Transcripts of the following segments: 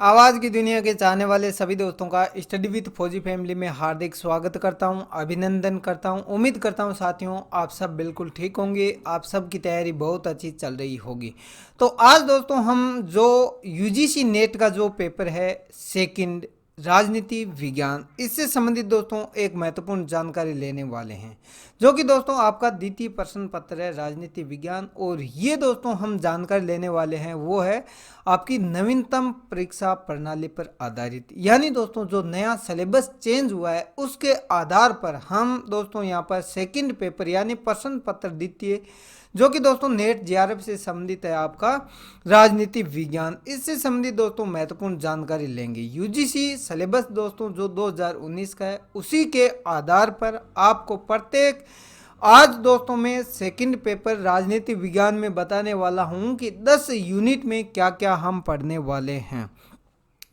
आवाज़ की दुनिया के चाहने वाले सभी दोस्तों का स्टडी विद फौजी फैमिली में हार्दिक स्वागत करता हूं, अभिनंदन करता हूं। उम्मीद करता हूं साथियों आप सब बिल्कुल ठीक होंगे, आप सब की तैयारी बहुत अच्छी चल रही होगी। तो आज दोस्तों हम जो यूजीसी नेट का जो पेपर है सेकंड राजनीति विज्ञान, इससे संबंधित दोस्तों एक महत्वपूर्ण जानकारी लेने वाले हैं, जो कि दोस्तों आपका द्वितीय प्रश्न पत्र है राजनीति विज्ञान। और ये दोस्तों हम जानकारी लेने वाले हैं वो है आपकी नवीनतम परीक्षा प्रणाली पर आधारित, यानी दोस्तों जो नया सिलेबस चेंज हुआ है उसके आधार पर हम दोस्तों यहाँ पर सेकंड पेपर यानी प्रश्न पत्र द्वितीय, जो कि दोस्तों नेट जेआरएफ से संबंधित है आपका राजनीति विज्ञान, इससे संबंधित दोस्तों महत्वपूर्ण जानकारी लेंगे। यूजीसी सिलेबस दोस्तों जो 2019 का है उसी के आधार पर आपको प्रत्येक आज दोस्तों मैं सेकंड पेपर राजनीति विज्ञान में बताने वाला हूं कि 10 यूनिट में क्या क्या हम पढ़ने वाले हैं।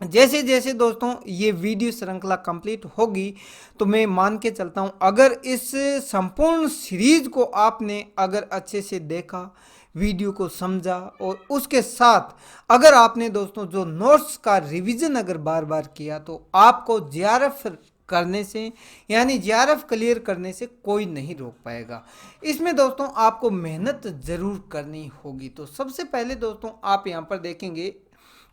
जैसे जैसे दोस्तों ये वीडियो श्रृंखला कंप्लीट होगी तो मैं मान के चलता हूँ अगर इस संपूर्ण सीरीज को आपने अगर अच्छे से देखा, वीडियो को समझा और उसके साथ अगर आपने दोस्तों जो नोट्स का रिवीजन अगर बार बार किया तो आपको जेआरएफ करने से यानी जेआरएफ क्लियर करने से कोई नहीं रोक पाएगा। इसमें दोस्तों आपको मेहनत ज़रूर करनी होगी। तो सबसे पहले दोस्तों आप यहाँ पर देखेंगे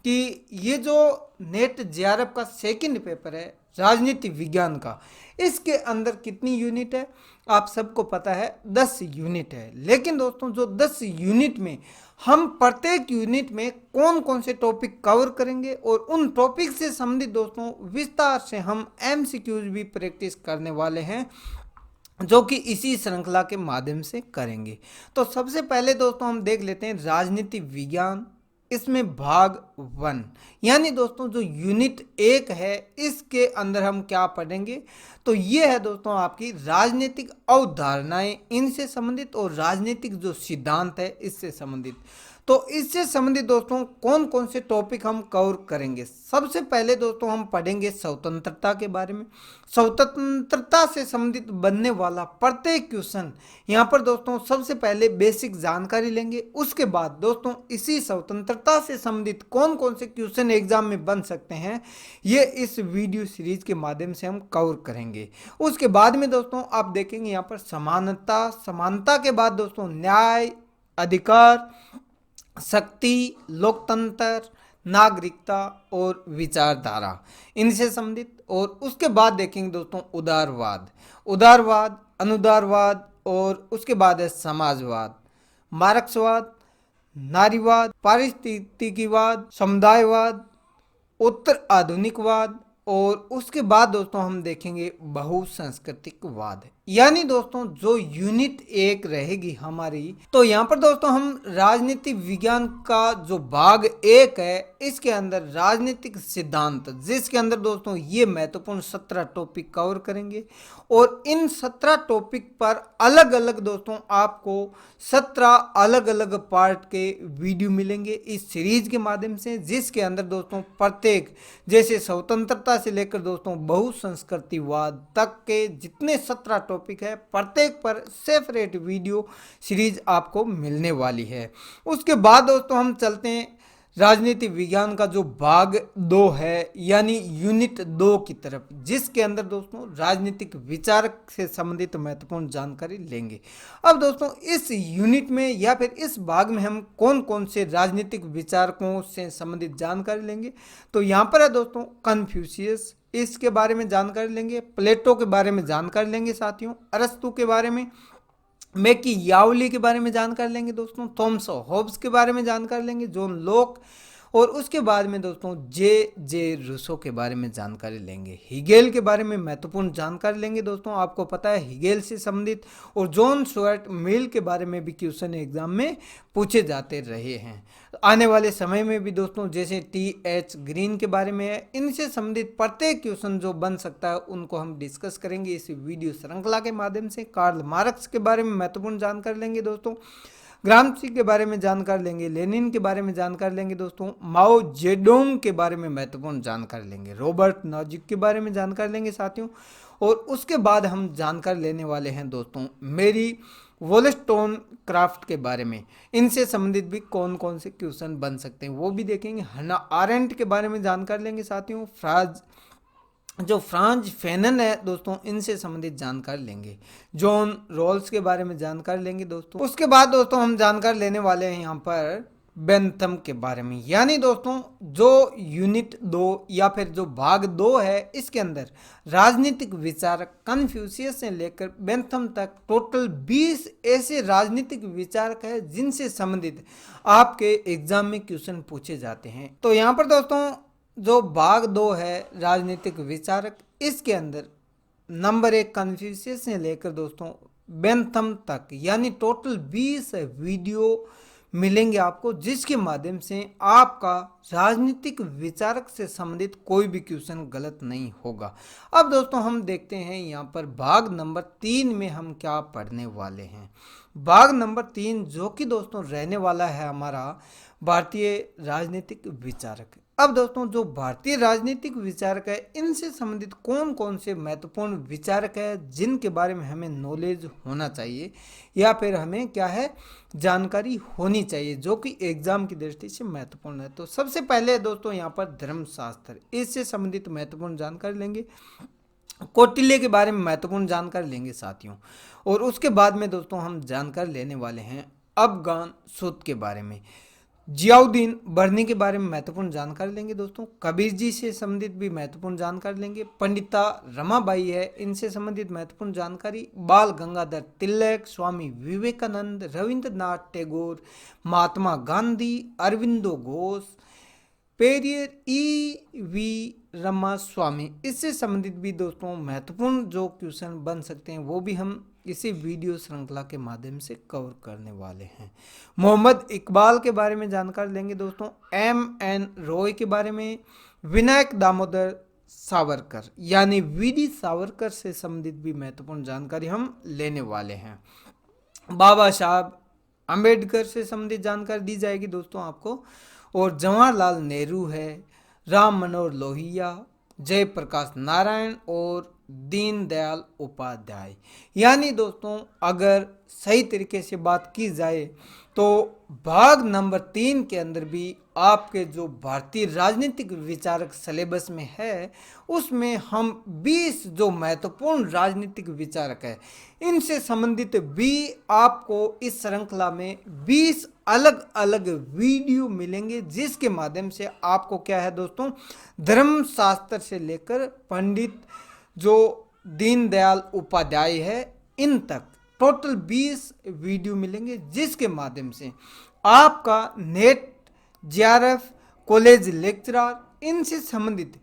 कि ये जो नेट जेआरएफ का सेकंड पेपर है राजनीति विज्ञान का, इसके अंदर कितनी यूनिट है आप सबको पता है 10 यूनिट है। लेकिन दोस्तों जो 10 यूनिट में हम प्रत्येक यूनिट में कौन कौन से टॉपिक कवर करेंगे और उन टॉपिक से संबंधित दोस्तों विस्तार से हम एमसीक्यूज भी प्रैक्टिस करने वाले हैं, जो कि इसी श्रृंखला के माध्यम से करेंगे। तो सबसे पहले दोस्तों हम देख लेते हैं राजनीति विज्ञान, इसमें भाग 1 यानी दोस्तों जो यूनिट 1 है इसके अंदर हम क्या पढ़ेंगे। तो ये है दोस्तों आपकी राजनीतिक अवधारणाएं इनसे संबंधित और राजनीतिक जो सिद्धांत है इससे संबंधित। तो इससे संबंधित दोस्तों कौन कौन से टॉपिक हम कवर करेंगे। सबसे पहले दोस्तों हम पढ़ेंगे स्वतंत्रता के बारे में। स्वतंत्रता से संबंधित बनने वाला प्रत्येक क्वेश्चन यहाँ पर दोस्तों सबसे पहले बेसिक जानकारी लेंगे। उसके बाद दोस्तों इसी स्वतंत्रता से संबंधित कौन कौन से क्वेश्चन एग्जाम में बन सकते हैं ये इस वीडियो सीरीज के माध्यम से हम कवर करेंगे। उसके बाद में दोस्तों आप देखेंगे यहाँ पर समानता, समानता के बाद दोस्तों न्याय, अधिकार, शक्ति, लोकतंत्र, नागरिकता और विचारधारा इनसे संबंधित। और उसके बाद देखेंगे दोस्तों उदारवाद, उदारवाद, अनुदारवाद और उसके बाद है समाजवाद, मार्क्सवाद, नारीवाद, पारिस्थितिकीवाद, समुदायवाद, उत्तर आधुनिकवाद और उसके बाद दोस्तों हम देखेंगे बहुसांस्कृतिकवाद। यानी दोस्तों जो यूनिट 1 रहेगी हमारी, तो यहाँ पर दोस्तों हम राजनीति विज्ञान का जो भाग 1 है इसके अंदर राजनीतिक सिद्धांत, जिसके अंदर दोस्तों ये महत्वपूर्ण 17 टॉपिक कवर करेंगे। और इन 17 टॉपिक पर अलग अलग दोस्तों आपको 17 अलग अलग पार्ट के वीडियो मिलेंगे इस सीरीज के माध्यम से, जिसके अंदर दोस्तों प्रत्येक जैसे स्वतंत्रता से लेकर दोस्तों बहुसंस्कृतिवाद तक के जितने 17 टॉपिक है प्रत्येक पर सेपरेट वीडियो सीरीज आपको मिलने वाली है। उसके बाद दोस्तों हम चलते हैं राजनीति विज्ञान का जो भाग 2 है यानी यूनिट 2 की तरफ, जिसके अंदर दोस्तों राजनीतिक विचार से संबंधित महत्वपूर्ण जानकारी लेंगे। अब दोस्तों इस यूनिट में या फिर इस भाग में हम कौन कौन से राजनीतिक विचारकों से संबंधित जानकारी लेंगे। तो यहाँ पर है दोस्तों कन्फ्यूशियस, इसके बारे में जानकारी लेंगे, प्लेटो के बारे में जानकारी लेंगे साथियों, अरस्तु के बारे में, मैकियावली के बारे में जानकारी लेंगे दोस्तों, थॉमस हॉब्स के बारे में जानकारी लेंगे, जॉन लॉक, और उसके बाद में दोस्तों जे रूसो के बारे में जानकारी लेंगे, हिगेल के बारे में महत्वपूर्ण जानकारी लेंगे दोस्तों। आपको पता है हिगेल से संबंधित और जॉन स्टुअर्ट मिल के बारे में भी क्वेश्चन एग्जाम में पूछे जाते रहे हैं। आने वाले समय में भी दोस्तों जैसे टी.एच. ग्रीन के बारे में है, इनसे संबंधित प्रत्येक क्वेश्चन जो बन सकता है उनको हम डिस्कस करेंगे इस वीडियो श्रृंखला के माध्यम से। कार्ल मार्क्स के बारे में महत्वपूर्ण जानकारी लेंगे दोस्तों, ग्रामसी के बारे में जानकारी लेंगे, लेनिन के बारे में जानकारी लेंगे दोस्तों, माओ जेडोंग के बारे में महत्वपूर्ण जानकारी लेंगे, रॉबर्ट नॉजिक के बारे में जानकारी लेंगे साथियों। और उसके बाद हम जानकारी लेने वाले हैं दोस्तों मेरी वोलस्टोन क्राफ्ट के बारे में, इनसे संबंधित भी कौन कौन से क्वेश्चन बन सकते हैं वो भी देखेंगे। हन्ना आरेंट के बारे में जानकारी लेंगे साथियों। फ्रांज फैनन है दोस्तों, इनसे संबंधित जानकारी लेंगे। जॉन रॉल्स के बारे में जानकारी लेंगे दोस्तों। उसके बाद दोस्तों हम जानकारी लेने वाले हैं यहाँ पर बेंथम के बारे में, यानी दोस्तों जो यूनिट 2 या फिर जो भाग 2 है, इसके अंदर राजनीतिक विचारक कन्फ्यूशियस से लेकर बेंथम तक टोटल 20 ऐसे राजनीतिक विचारक है जिनसे संबंधित आपके एग्जाम में क्वेश्चन पूछे जाते हैं। तो यहाँ पर दोस्तों जो भाग 2 है राजनीतिक विचारक, इसके अंदर नंबर 1 कन्फ्यूशियस से लेकर दोस्तों बेंथम तक, यानी टोटल 20 वीडियो मिलेंगे आपको, जिसके माध्यम से आपका राजनीतिक विचारक से संबंधित कोई भी क्वेश्चन गलत नहीं होगा। अब दोस्तों हम देखते हैं यहाँ पर भाग नंबर 3 में हम क्या पढ़ने वाले हैं। भाग नंबर 3 जो कि दोस्तों रहने वाला है हमारा भारतीय राजनीतिक विचारक। अब दोस्तों जो भारतीय राजनीतिक विचारक है, इनसे संबंधित कौन कौन से महत्वपूर्ण विचारक है जिनके बारे में हमें नॉलेज होना चाहिए या फिर हमें क्या है जानकारी होनी चाहिए, जो कि एग्जाम की दृष्टि से महत्वपूर्ण है। तो सबसे पहले दोस्तों यहाँ पर धर्मशास्त्र, इससे संबंधित महत्वपूर्ण जानकारी लेंगे। कौटिल्य के बारे में महत्वपूर्ण जानकारी लेंगे साथियों। और उसके बाद में दोस्तों हम जानकारी लेने वाले हैं अफगान सूत के बारे में। जियाउद्दीन बर्नी के बारे में महत्वपूर्ण जानकारी लेंगे दोस्तों। कबीर जी से संबंधित भी महत्वपूर्ण जानकारी लेंगे। पंडिता रमाबाई है, इनसे संबंधित महत्वपूर्ण जानकारी। बाल गंगाधर तिलक, स्वामी विवेकानंद, रविंद्रनाथ टैगोर, महात्मा गांधी, अरविंदो घोष, पेरियर वी रामास्वामी, इससे संबंधित भी दोस्तों महत्वपूर्ण जो क्वेश्चन बन सकते हैं वो भी हम इसी वीडियो श्रृंखला के माध्यम से कवर करने वाले हैं। मोहम्मद इकबाल के बारे में जानकारी लेंगे दोस्तों। M.N. रॉय के बारे में। विनायक दामोदर सावरकर यानी वीडी सावरकर से संबंधित भी महत्वपूर्ण जानकारी हम लेने वाले हैं। बाबा साहब अम्बेडकर से संबंधित जानकारी दी जाएगी दोस्तों आपको। और जवाहरलाल नेहरू है, राम मनोहर लोहिया, जयप्रकाश नारायण और दीनदयाल उपाध्याय। यानी दोस्तों अगर सही तरीके से बात की जाए तो भाग नंबर 3 के अंदर भी आपके जो भारतीय राजनीतिक विचारक सिलेबस में है, उसमें हम 20 जो महत्वपूर्ण राजनीतिक विचारक है, इनसे संबंधित भी आपको इस श्रृंखला में 20 अलग अलग वीडियो मिलेंगे, जिसके माध्यम से आपको क्या है दोस्तों धर्मशास्त्र से लेकर पंडित जो दीनदयाल उपाध्याय है इन तक टोटल 20 वीडियो मिलेंगे, जिसके माध्यम से आपका नेट, जेआरएफ, कॉलेज लेक्चरर, इनसे संबंधित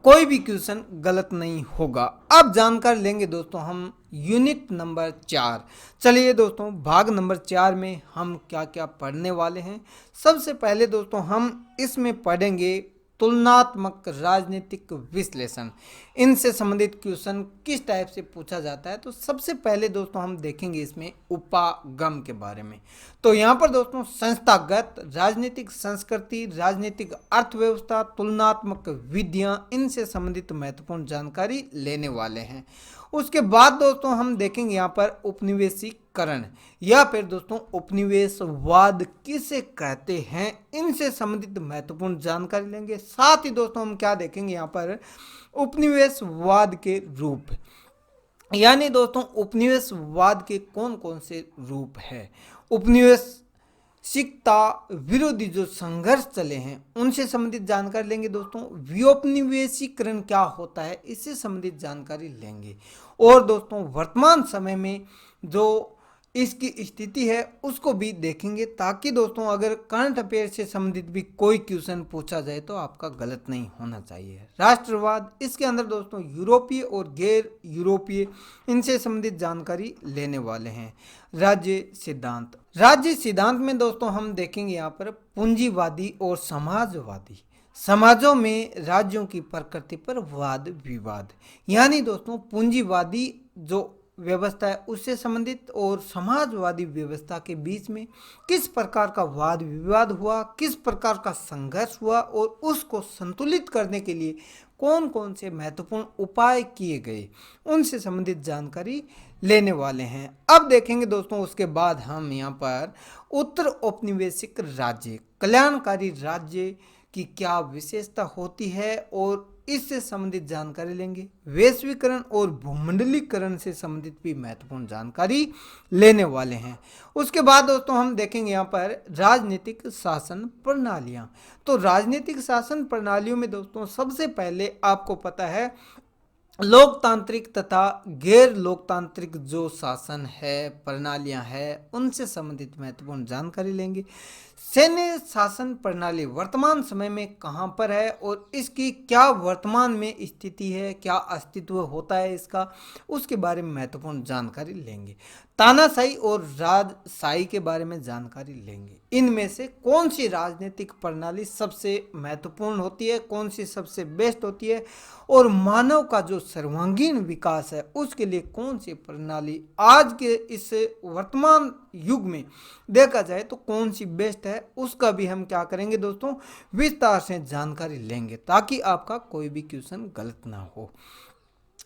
कोई भी क्वेश्चन गलत नहीं होगा। अब जानकारी लेंगे दोस्तों हम यूनिट नंबर 4। चलिए दोस्तों भाग नंबर 4 में हम क्या क्या पढ़ने वाले हैं। सबसे पहले दोस्तों हम इसमें पढ़ेंगे तुलनात्मक राजनीतिक विश्लेषण। इनसे संबंधित क्वेश्चन किस टाइप से पूछा जाता है, तो सबसे पहले दोस्तों हम देखेंगे इसमें उपागम के बारे में। तो यहाँ पर दोस्तों संस्थागत, राजनीतिक संस्कृति, राजनीतिक अर्थव्यवस्था, तुलनात्मक विधियाँ, इनसे संबंधित महत्वपूर्ण जानकारी लेने वाले हैं। उसके बाद दोस्तों हम देखेंगे यहाँ पर उपनिवेशीकरण या फिर दोस्तों उपनिवेशवाद किसे कहते हैं, इनसे संबंधित महत्वपूर्ण जानकारी लेंगे। साथ ही दोस्तों हम क्या देखेंगे यहाँ पर उपनिवेशवाद के रूप, यानी दोस्तों उपनिवेशवाद के कौन कौन से रूप है, उपनिवेशिकता विरोधी जो संघर्ष चले हैं उनसे संबंधित जानकारी लेंगे दोस्तों। विपनिवेशीकरण क्या होता है, इससे संबंधित जानकारी लेंगे। और दोस्तों वर्तमान समय में जो इसकी स्थिति है उसको भी देखेंगे, ताकि दोस्तों अगर करंट अफेयर से संबंधित भी कोई क्वेश्चन पूछा जाए तो आपका गलत नहीं होना चाहिए। राष्ट्रवाद, इसके अंदर दोस्तों यूरोपीय और गैर यूरोपीय, इनसे संबंधित जानकारी लेने वाले हैं। राज्य सिद्धांत, राज्य सिद्धांत में दोस्तों हम देखेंगे यहाँ पर पूंजीवादी और समाजवादी समाजों में राज्यों की प्रकृति पर वाद विवाद, यानी दोस्तों पूंजीवादी जो व्यवस्था है उससे संबंधित और समाजवादी व्यवस्था के बीच में किस प्रकार का वाद विवाद हुआ, किस प्रकार का संघर्ष हुआ और उसको संतुलित करने के लिए कौन कौन से महत्वपूर्ण उपाय किए गए, उनसे संबंधित जानकारी लेने वाले हैं। अब देखेंगे दोस्तों, उसके बाद हम यहाँ पर उत्तर औपनिवेशिक राज्य, कल्याणकारी राज्य की क्या विशेषता होती है और इससे संबंधित जानकारी लेंगे। वैश्वीकरण और भूमंडलीकरण से संबंधित भी महत्वपूर्ण जानकारी लेने वाले हैं। उसके बाद दोस्तों हम देखेंगे यहाँ पर राजनीतिक शासन प्रणालियाँ। तो राजनीतिक शासन प्रणालियों में दोस्तों सबसे पहले आपको पता है लोकतांत्रिक तथा गैर लोकतांत्रिक जो शासन है, प्रणालियां हैं, उनसे संबंधित महत्वपूर्ण जानकारी लेंगे। सैन्य शासन प्रणाली वर्तमान समय में कहां पर है और इसकी क्या वर्तमान में स्थिति है, क्या अस्तित्व होता है इसका, उसके बारे में महत्वपूर्ण जानकारी लेंगे। तानाशाही और राजशाही के बारे में जानकारी लेंगे। इनमें से कौन सी राजनीतिक प्रणाली सबसे महत्वपूर्ण होती है, कौन सी सबसे बेस्ट होती है और मानव का जो सर्वांगीण विकास है उसके लिए कौन सी प्रणाली आज के इस वर्तमान युग में देखा जाए तो कौन सी बेस्ट है, उसका भी हम क्या करेंगे दोस्तों, विस्तार से जानकारी लेंगे ताकि आपका कोई भी क्वेश्चन गलत ना हो।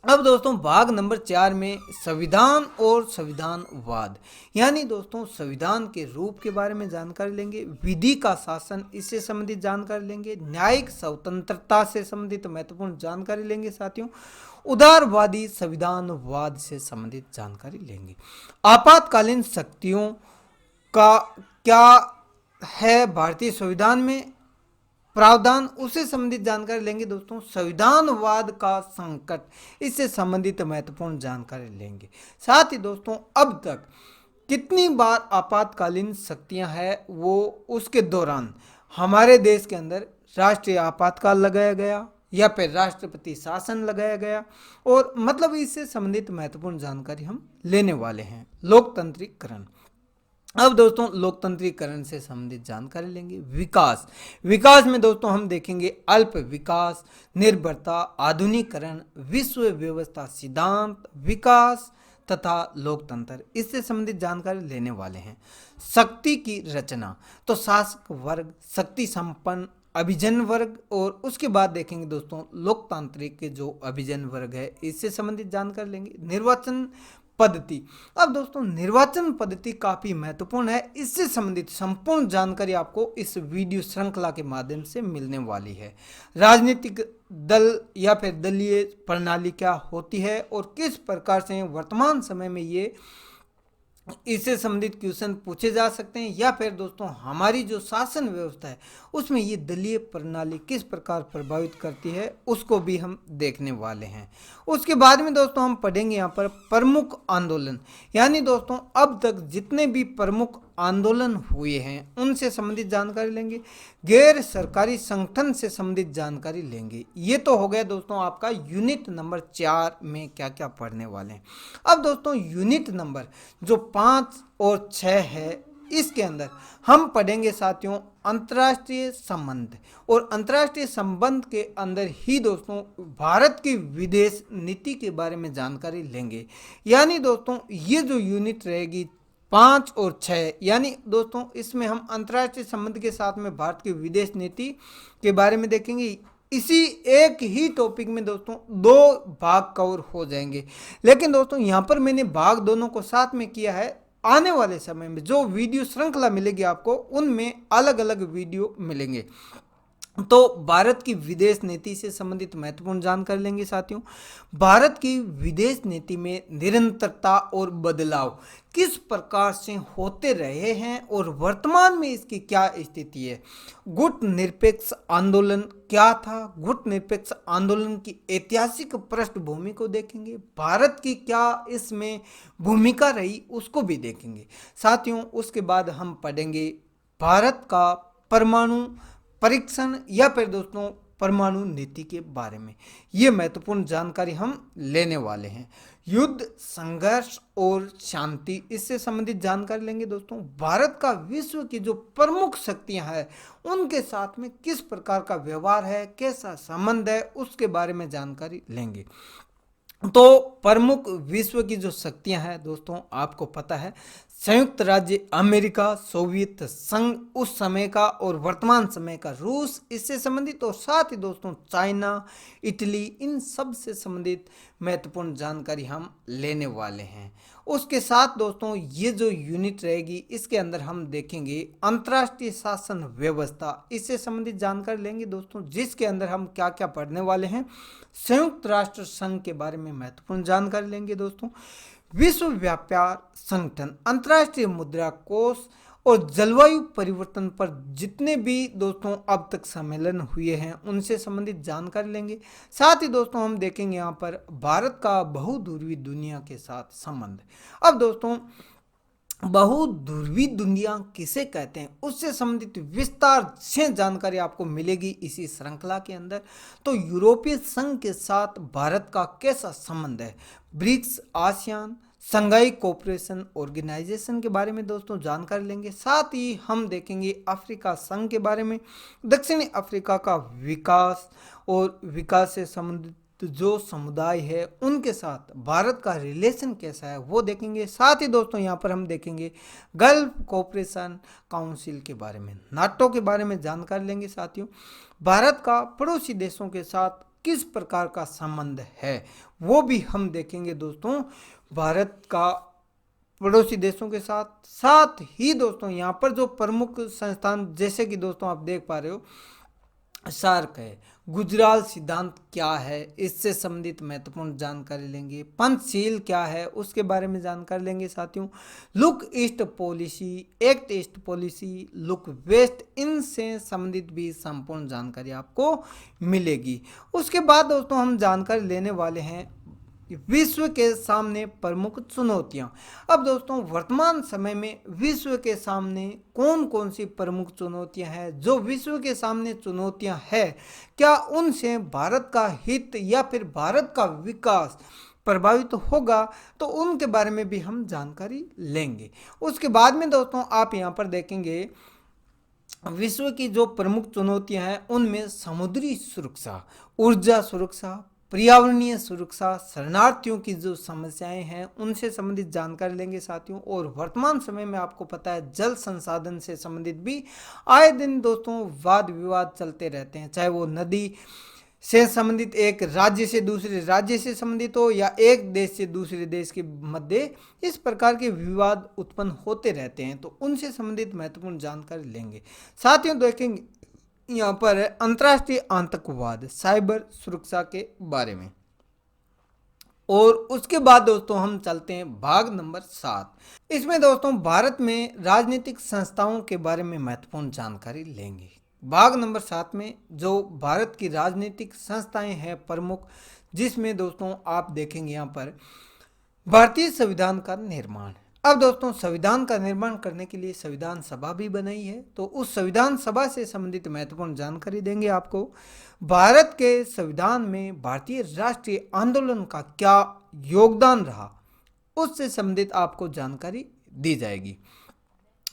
अब दोस्तों भाग नंबर 4 में संविधान और संविधानवाद, यानी दोस्तों संविधान के रूप के बारे में जानकारी लेंगे। विधि का शासन, इससे संबंधित जानकारी लेंगे। न्यायिक स्वतंत्रता से संबंधित महत्वपूर्ण जानकारी लेंगे साथियों। उदारवादी संविधानवाद से संबंधित जानकारी लेंगे। आपातकालीन शक्तियों का क्या है भारतीय संविधान में प्रावधान, उससे संबंधित जानकारी लेंगे दोस्तों। संविधानवाद का संकट, इससे संबंधित महत्वपूर्ण जानकारी लेंगे। साथ ही दोस्तों अब तक कितनी बार आपातकालीन शक्तियां हैं वो उसके दौरान हमारे देश के अंदर राष्ट्रीय आपातकाल लगाया गया या फिर राष्ट्रपति शासन लगाया गया, और मतलब इससे संबंधित महत्वपूर्ण जानकारी हम लेने वाले हैं। लोकतंत्रीकरण, अब दोस्तों लोकतंत्रीकरण से संबंधित जानकारी लेंगे। विकास, विकास में दोस्तों हम देखेंगे अल्प विकास, निर्भरता, आधुनिकीकरण, विश्व व्यवस्था सिद्धांत, विकास तथा लोकतंत्र, इससे संबंधित जानकारी लेने वाले हैं। शक्ति की रचना, तो शासक वर्ग, शक्ति संपन्न अभिजन वर्ग, और उसके बाद देखेंगे दोस्तों लोकतांत्रिक के जो अभिजन वर्ग है इससे संबंधित जानकारी लेंगे। निर्वाचन पद्धति, अब दोस्तों निर्वाचन पद्धति काफी महत्वपूर्ण है, इससे संबंधित संपूर्ण जानकारी आपको इस वीडियो श्रृंखला के माध्यम से मिलने वाली है। राजनीतिक दल या फिर दलीय प्रणाली क्या होती है और किस प्रकार से वर्तमान समय में ये इससे संबंधित क्वेश्चन पूछे जा सकते हैं, या फिर दोस्तों हमारी जो शासन व्यवस्था है उसमें ये दलीय प्रणाली किस प्रकार प्रभावित करती है उसको भी हम देखने वाले हैं। उसके बाद में दोस्तों हम पढ़ेंगे यहाँ पर प्रमुख आंदोलन, यानी दोस्तों अब तक जितने भी प्रमुख आंदोलन हुए हैं उनसे संबंधित जानकारी लेंगे। गैर सरकारी संगठन से संबंधित जानकारी लेंगे। ये तो हो गया दोस्तों आपका यूनिट नंबर 4 में क्या क्या पढ़ने वाले हैं। अब दोस्तों यूनिट नंबर जो 5 और 6 है इसके अंदर हम पढ़ेंगे साथियों अंतर्राष्ट्रीय संबंध, और अंतर्राष्ट्रीय संबंध के अंदर ही दोस्तों भारत की विदेश नीति के बारे में जानकारी लेंगे। यानी दोस्तों ये जो यूनिट रहेगी 5 और 6, यानी दोस्तों इसमें हम अंतर्राष्ट्रीय संबंध के साथ में भारत की विदेश नीति के बारे में देखेंगे। इसी एक ही टॉपिक में दोस्तों 2 भाग कवर हो जाएंगे, लेकिन दोस्तों यहाँ पर मैंने भाग दोनों को साथ में किया है। आने वाले समय में जो वीडियो श्रृंखला मिलेगी आपको उनमें अलग अलग वीडियो मिलेंगे। तो भारत की विदेश नीति से संबंधित महत्वपूर्ण जानकारी लेंगे साथियों। भारत की विदेश नीति में निरंतरता और बदलाव किस प्रकार से होते रहे हैं और वर्तमान में इसकी क्या स्थिति है। गुट निरपेक्ष आंदोलन क्या था, गुट निरपेक्ष आंदोलन की ऐतिहासिक पृष्ठभूमि को देखेंगे। भारत की क्या इसमें भूमिका रही उसको भी देखेंगे साथियों। उसके बाद हम पढ़ेंगे भारत का परमाणु परीक्षण या फिर दोस्तों परमाणु नीति के बारे में। ये महत्वपूर्ण जानकारी हम लेने वाले हैं। युद्ध, संघर्ष और शांति, इससे संबंधित जानकारी लेंगे दोस्तों। भारत का विश्व की जो प्रमुख शक्तियां हैं उनके साथ में किस प्रकार का व्यवहार है, कैसा संबंध है, उसके बारे में जानकारी लेंगे। तो प्रमुख विश्व की जो शक्तियां हैं दोस्तों, आपको पता है संयुक्त राज्य अमेरिका, सोवियत संघ उस समय का, और वर्तमान समय का रूस इससे संबंधित, और साथ ही दोस्तों चाइना, इटली, इन सब से संबंधित महत्वपूर्ण जानकारी हम लेने वाले हैं। उसके साथ दोस्तों ये जो यूनिट रहेगी इसके अंदर हम देखेंगे अंतर्राष्ट्रीय शासन व्यवस्था, इससे संबंधित जानकारी लेंगे दोस्तों, जिसके अंदर हम क्या क्या पढ़ने वाले हैं। संयुक्त राष्ट्र संघ के बारे में महत्वपूर्ण जानकारी लेंगे दोस्तों। विश्व व्यापार संगठन, अंतर्राष्ट्रीय मुद्रा कोष, और जलवायु परिवर्तन पर जितने भी दोस्तों अब तक सम्मेलन हुए हैं उनसे संबंधित जानकारी लेंगे। साथ ही दोस्तों हम देखेंगे यहाँ पर भारत का बहुध्रुवी दुनिया के साथ संबंध। अब दोस्तों बहुध्रुवी दुनिया किसे कहते हैं उससे संबंधित विस्तार से जानकारी आपको मिलेगी इसी श्रृंखला के अंदर। तो यूरोपीय संघ के साथ भारत का कैसा संबंध है, ब्रिक्स, आसियान, संघाई कोऑपरेशन ऑर्गेनाइजेशन के बारे में दोस्तों जानकारी लेंगे। साथ ही हम देखेंगे अफ्रीका संघ के बारे में, दक्षिणी अफ्रीका का विकास और विकास से संबंधित जो समुदाय है उनके साथ भारत का रिलेशन कैसा है वो देखेंगे। साथ ही दोस्तों यहाँ पर हम देखेंगे गल्फ कोऑपरेशन काउंसिल के बारे में, नाटो के बारे में जानकारी लेंगे। साथियों भारत का पड़ोसी देशों के साथ किस प्रकार का संबंध है वो भी हम देखेंगे दोस्तों, भारत का पड़ोसी देशों के साथ। साथ ही दोस्तों यहाँ पर जो प्रमुख संस्थान, जैसे कि दोस्तों आप देख पा रहे हो सार्क है, गुजराल सिद्धांत क्या है इससे संबंधित महत्वपूर्ण जानकारी लेंगे, पंचशील क्या है उसके बारे में जानकारी लेंगे। साथियों look east policy, act east policy, look west, इनसे संबंधित भी संपूर्ण जानकारी आपको मिलेगी। उसके बाद दोस्तों हम जानकारी लेने वाले हैं विश्व के सामने प्रमुख चुनौतियां। अब दोस्तों वर्तमान समय में विश्व के सामने कौन कौन सी प्रमुख चुनौतियां हैं, जो विश्व के सामने चुनौतियां हैं क्या उनसे भारत का हित या फिर भारत का विकास प्रभावित होगा, तो उनके बारे में भी हम जानकारी लेंगे। उसके बाद में दोस्तों आप यहाँ पर देखेंगे विश्व की जो प्रमुख चुनौतियां हैं उनमें समुद्री सुरक्षा, ऊर्जा सुरक्षा, पर्यावरणीय सुरक्षा, शरणार्थियों की जो समस्याएं हैं उनसे संबंधित जानकारी लेंगे। साथियों और वर्तमान समय में आपको पता है जल संसाधन से संबंधित भी आए दिन दोस्तों वाद विवाद चलते रहते हैं, चाहे वो नदी से संबंधित एक राज्य से दूसरे राज्य से संबंधित हो या एक देश से दूसरे देश के मध्य इस प्रकार के विवाद उत्पन्न होते रहते हैं, तो उनसे संबंधित महत्वपूर्ण जानकारी लेंगे। साथियों देखेंगे यहाँ पर अंतर्राष्ट्रीय आतंकवाद, साइबर सुरक्षा के बारे में। और उसके बाद दोस्तों हम चलते हैं भाग नंबर 7। इसमें दोस्तों भारत में राजनीतिक संस्थाओं के बारे में महत्वपूर्ण जानकारी लेंगे। भाग नंबर 7 में जो भारत की राजनीतिक संस्थाएं हैं प्रमुख, जिसमें दोस्तों आप देखेंगे यहाँ पर भारतीय संविधान का निर्माण। अब दोस्तों संविधान का निर्माण करने के लिए संविधान सभा भी बनाई है, तो उस संविधान सभा से संबंधित महत्वपूर्ण जानकारी देंगे आपको। भारत के संविधान में भारतीय राष्ट्रीय आंदोलन का क्या योगदान रहा उससे संबंधित आपको जानकारी दी जाएगी।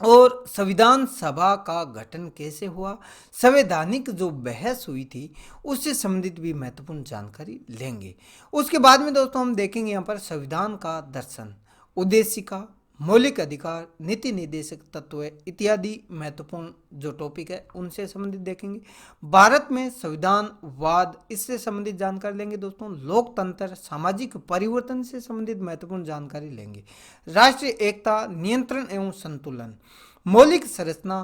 और संविधान सभा का गठन कैसे हुआ, संवैधानिक जो बहस हुई थी उससे संबंधित भी महत्वपूर्ण जानकारी लेंगे। उसके बाद में दोस्तों हम देखेंगे यहाँ पर संविधान का दर्शन, उद्देशिका, मौलिक अधिकार, नीति निर्देशक तत्व इत्यादि महत्वपूर्ण जो टॉपिक है उनसे संबंधित देखेंगे। भारत में संविधानवाद, इससे संबंधित जानकारी लेंगे दोस्तों। लोकतंत्र, सामाजिक परिवर्तन से संबंधित महत्वपूर्ण जानकारी लेंगे। राष्ट्रीय एकता, नियंत्रण एवं संतुलन, मौलिक संरचना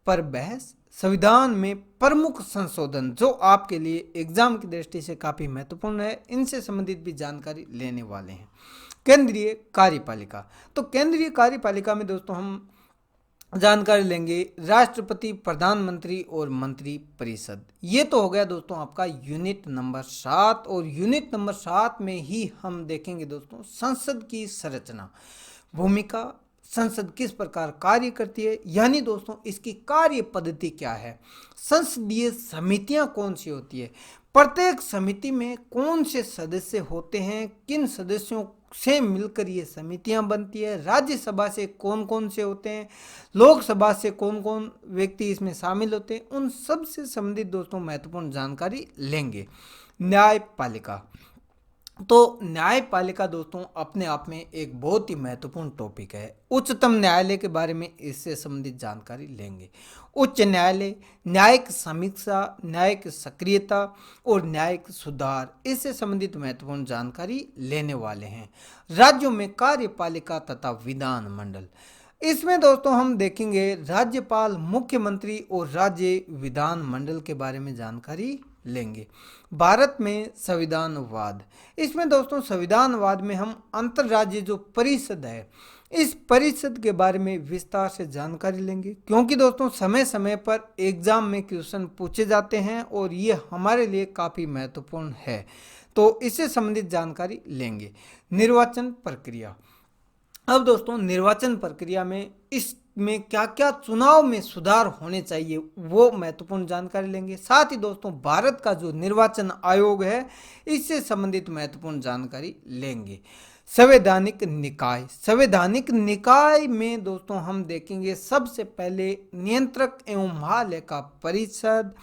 पर बहस, संविधान में प्रमुख संशोधन जो आपके लिए एग्जाम की दृष्टि से काफ़ी महत्वपूर्ण है, इनसे संबंधित भी जानकारी लेने वाले हैं। केंद्रीय कार्यपालिका, तो केंद्रीय कार्यपालिका में दोस्तों हम जानकारी लेंगे राष्ट्रपति, प्रधानमंत्री और मंत्री परिषद। ये तो हो गया दोस्तों आपका यूनिट नंबर 7। और यूनिट नंबर 7 में ही हम देखेंगे दोस्तों संसद की संरचना, भूमिका, संसद किस प्रकार कार्य करती है, यानी दोस्तों इसकी कार्य पद्धति क्या है, संसदीय समितियां कौन सी होती है, प्रत्येक समिति में कौन से सदस्य होते हैं, किन सदस्यों से मिलकर ये समितियां बनती है, राज्यसभा से कौन कौन से होते हैं, लोकसभा से कौन कौन व्यक्ति इसमें शामिल होते हैं, उन सब से संबंधित दोस्तों महत्वपूर्ण जानकारी लेंगे। न्यायपालिका, तो न्यायपालिका दोस्तों अपने आप में एक बहुत ही महत्वपूर्ण टॉपिक है। उच्चतम न्यायालय के बारे में इससे संबंधित जानकारी लेंगे। उच्च न्यायालय, न्यायिक समीक्षा, न्यायिक सक्रियता और न्यायिक सुधार, इससे संबंधित महत्वपूर्ण जानकारी लेने वाले हैं। राज्यों में कार्यपालिका तथा विधान मंडल, इसमें दोस्तों हम देखेंगे राज्यपाल, मुख्यमंत्री और राज्य विधान मंडल के बारे में जानकारी लेंगे। भारत में संविधानवाद, इसमें दोस्तों संविधानवाद में हम अंतर्राज्यीय जो परिषद है, इस परिषद के बारे में विस्तार से जानकारी लेंगे, क्योंकि दोस्तों समय समय पर एग्जाम में क्वेश्चन पूछे जाते हैं और ये हमारे लिए काफ़ी महत्वपूर्ण है, तो इससे संबंधित जानकारी लेंगे। निर्वाचन प्रक्रिया, अब दोस्तों निर्वाचन प्रक्रिया में इसमें क्या क्या चुनाव में सुधार होने चाहिए वो महत्वपूर्ण जानकारी लेंगे। साथ ही दोस्तों भारत का जो निर्वाचन आयोग है, इससे संबंधित महत्वपूर्ण जानकारी लेंगे। संवैधानिक निकाय, संवैधानिक निकाय में दोस्तों हम देखेंगे सबसे पहले नियंत्रक एवं महालेखा परिषद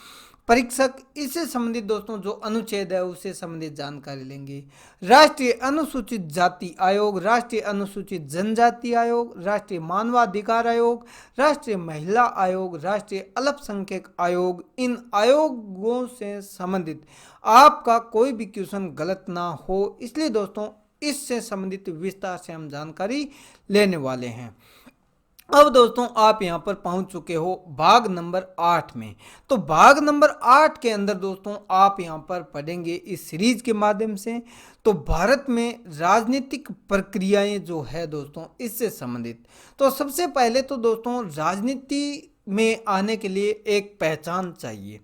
परीक्षक, इससे संबंधित दोस्तों जो अनुच्छेद है उससे संबंधित जानकारी लेंगे। राष्ट्रीय अनुसूचित जाति आयोग, राष्ट्रीय अनुसूचित जनजाति आयोग, राष्ट्रीय मानवाधिकार आयोग, राष्ट्रीय महिला आयोग, राष्ट्रीय अल्पसंख्यक आयोग, इन आयोगों से संबंधित आपका कोई भी क्वेश्चन गलत ना हो, इसलिए दोस्तों इससे संबंधित विस्तार से हम जानकारी लेने वाले हैं। अब दोस्तों आप यहां पर पहुंच चुके हो भाग नंबर 8 में। तो भाग नंबर 8 के अंदर दोस्तों आप यहां पर पढ़ेंगे इस सीरीज के माध्यम से, तो भारत में राजनीतिक प्रक्रियाएं जो है दोस्तों इससे संबंधित। तो सबसे पहले तो दोस्तों राजनीति में आने के लिए एक पहचान चाहिए।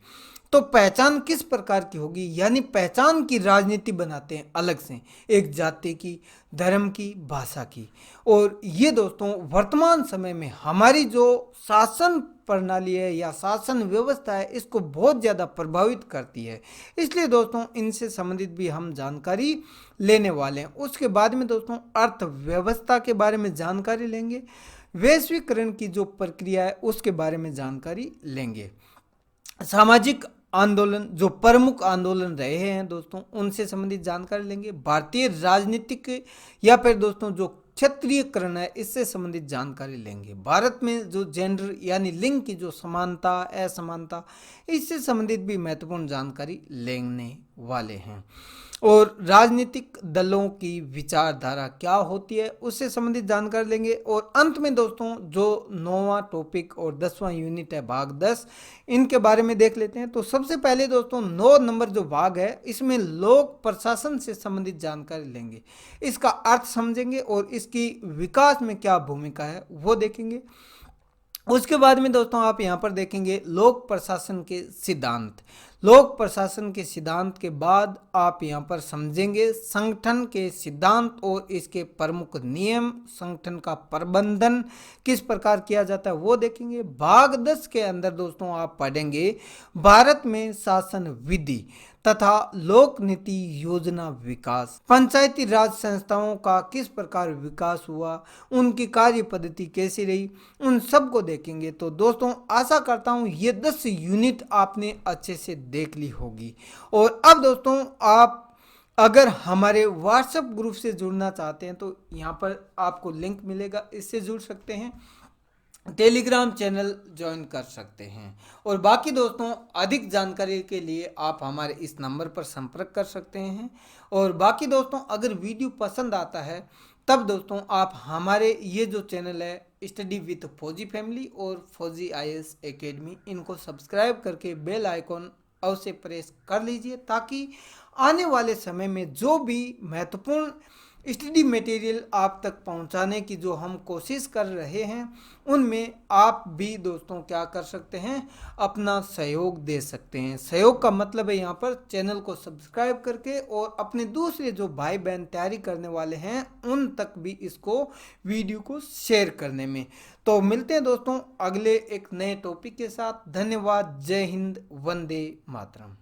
तो पहचान किस प्रकार की होगी, यानी पहचान की राजनीति बनाते हैं अलग से, एक जाति की, धर्म की, भाषा की। और ये दोस्तों वर्तमान समय में हमारी जो शासन प्रणाली है या शासन व्यवस्था है, इसको बहुत ज़्यादा प्रभावित करती है, इसलिए दोस्तों इनसे संबंधित भी हम जानकारी लेने वाले हैं। उसके बाद में दोस्तों अर्थव्यवस्था के बारे में जानकारी लेंगे। वैश्वीकरण की जो प्रक्रिया है उसके बारे में जानकारी लेंगे। सामाजिक आंदोलन, जो प्रमुख आंदोलन रहे हैं दोस्तों, उनसे संबंधित जानकारी लेंगे। भारतीय राजनीतिक या फिर दोस्तों जो क्षेत्रीयकरण है, इससे संबंधित जानकारी लेंगे। भारत में जो जेंडर यानी लिंग की जो समानता असमानता, इससे संबंधित भी महत्वपूर्ण जानकारी लेने वाले हैं। और राजनीतिक दलों की विचारधारा क्या होती है उससे संबंधित जानकारी लेंगे। और अंत में दोस्तों जो 9वां टॉपिक और 10वां यूनिट है भाग 10, इनके बारे में देख लेते हैं। तो सबसे पहले दोस्तों 9 नंबर जो भाग है, इसमें लोक प्रशासन से संबंधित जानकारी लेंगे, इसका अर्थ समझेंगे और इसकी विकास में क्या भूमिका है वो देखेंगे। उसके बाद में दोस्तों आप यहाँ पर देखेंगे लोक प्रशासन के सिद्धांत। लोक प्रशासन के सिद्धांत के बाद आप यहाँ पर समझेंगे संगठन के सिद्धांत और इसके प्रमुख नियम, संगठन का प्रबंधन किस प्रकार किया जाता है वो देखेंगे। भाग 10 के अंदर दोस्तों आप पढ़ेंगे भारत में शासन विधि तथा लोक नीति योजना विकास, पंचायती राज संस्थाओं का किस प्रकार विकास हुआ, उनकी कार्य पद्धति कैसी रही, उन सब को देखेंगे। तो दोस्तों आशा करता हूँ ये 10 यूनिट आपने अच्छे से देख ली होगी। और अब दोस्तों आप अगर हमारे व्हाट्सएप ग्रुप से जुड़ना चाहते हैं तो यहाँ पर आपको लिंक मिलेगा, इससे जुड़ सकते हैं। टेलीग्राम चैनल ज्वाइन कर सकते हैं। और बाकी दोस्तों अधिक जानकारी के लिए आप हमारे इस नंबर पर संपर्क कर सकते हैं। और बाकी दोस्तों अगर वीडियो पसंद आता है तब दोस्तों आप हमारे ये जो चैनल है स्टडी विथ फौजी फैमिली और फौजी IAS एकेडमी, इनको सब्सक्राइब करके बेल आइकॉन अवश्य प्रेस कर लीजिए, ताकि आने वाले समय में जो भी महत्वपूर्ण स्टडी मटेरियल आप तक पहुंचाने की जो हम कोशिश कर रहे हैं, उनमें आप भी दोस्तों क्या कर सकते हैं, अपना सहयोग दे सकते हैं। सहयोग का मतलब है यहाँ पर चैनल को सब्सक्राइब करके और अपने दूसरे जो भाई बहन तैयारी करने वाले हैं उन तक भी इसको वीडियो को शेयर करने में। तो मिलते हैं दोस्तों अगले एक नए टॉपिक के साथ। धन्यवाद। जय हिंद, वंदे मातरम।